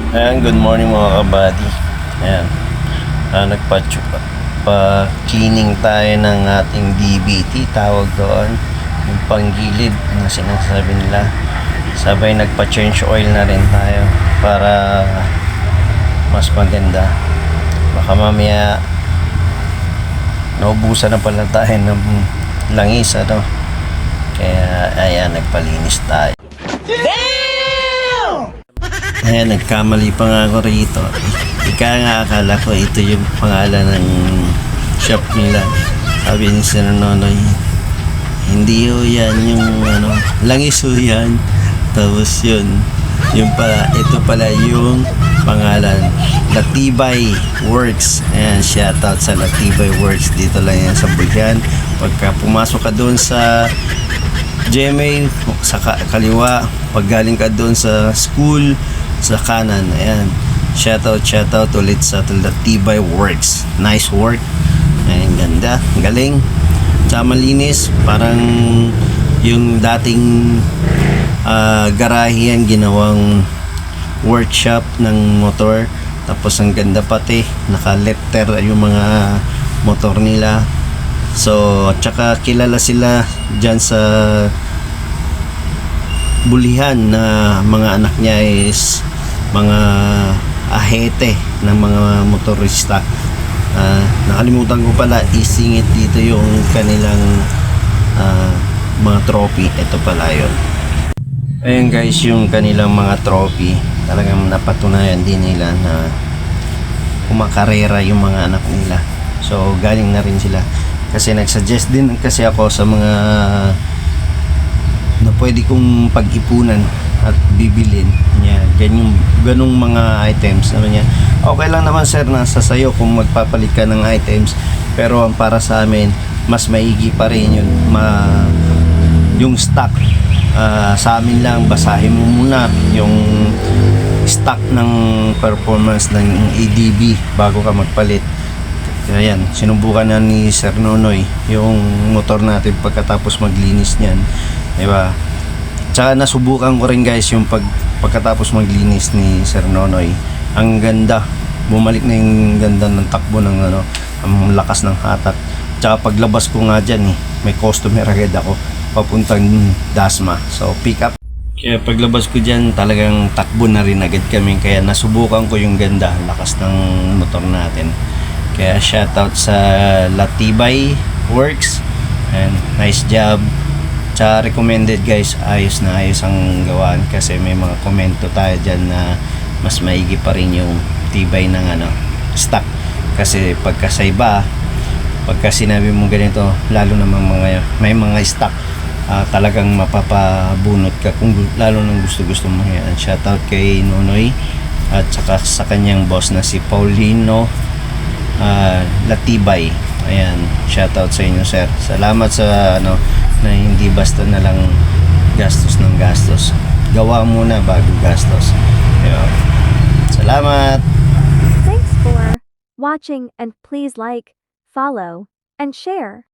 Ayan, good morning mga kabady. Ayan, nagpa-cleaning tayo ng ating DBT, tawag doon, yung panggilid na sinasabi nila. Sabay nagpa-change oil na rin tayo para mas maganda. Baka mamaya naubusan na pala tayo ng langis, ano. Kaya ayan, nagpalinis tayo. Ayan, nagkamali pa nga ako rito. Ika nga, akala ko ito yung pangalan ng shop nila. Sabi ni Sir Nonoy, hindi ho yan yung langis ho yan. Tapos yung pala, ito pala yung pangalan, Latibay Works. Ayan, shoutout sa Latibay Works. Dito lang yan sa Bulyan. Pagka pumasok ka doon sa GMA, sa kaliwa, pag galing ka doon sa school, sa kanan. Ayan, shoutout ulit sa Latibay Works. Nice work. Ayan, ganda, galing, tsaka malinis. Parang yung dating garahe yan, ginawang workshop ng motor. Tapos ang ganda pati, naka-letter yung mga motor nila. So, tsaka kilala sila dyan sa Bulihan na mga anak niya is mga ahete ng mga motorista. Nakalimutan ko pala isingit dito yung kanilang mga trophy. Ito pala yun. Ayun guys, yung kanilang mga trophy, talagang napatunayan din nila na kumakarera yung mga anak nila. So galing na rin sila, kasi nagsuggest din kasi ako sa mga na pwede kong pag-ipunan at bibilin niya, ganung mga items naman niya. Okay lang naman sir, nasa sayo kung magpapalit ka ng items, pero ang para sa amin, mas maigi pa rin yun, yung stock. Sa amin lang, basahin mo muna yung stock ng performance ng ADB bago ka magpalit. Kaya yan, sinubukan na ni Sir Nonoy yung motor natin pagkatapos maglinis niyan, diba? Tsaka nasubukan ko rin guys yung pagkatapos maglinis ni Sir Nonoy. Ang ganda, bumalik na yung ganda ng takbo ng ang lakas ng hatak. Tsaka paglabas ko nga dyan may customer agad ako papuntang Dasma, so pick up. Kaya paglabas ko dyan, talagang takbo na rin agad kami. Kaya nasubukan ko yung ganda, lakas ng motor natin. Kaya shoutout sa Latibay Works, and nice job. Tsaka recommended guys, ayos na ayos ang gawaan, kasi may mga komento tayo dyan na mas maigi pa rin yung tibay ng stock. Kasi pagka sa iba, pagka sinabi mo ganito, lalo namang may mga stock, talagang mapapabunot ka kung lalo nang gusto mo yan. Shoutout kay Nonoy at saka sa kanyang boss na si Paulino Latibay. Ayan, shoutout sa inyo sir. Salamat sa na hindi basta na lang gastos ng gastos. Gawa muna bago gastos. Ayan. Salamat. Thanks for watching, and please like, follow, and share.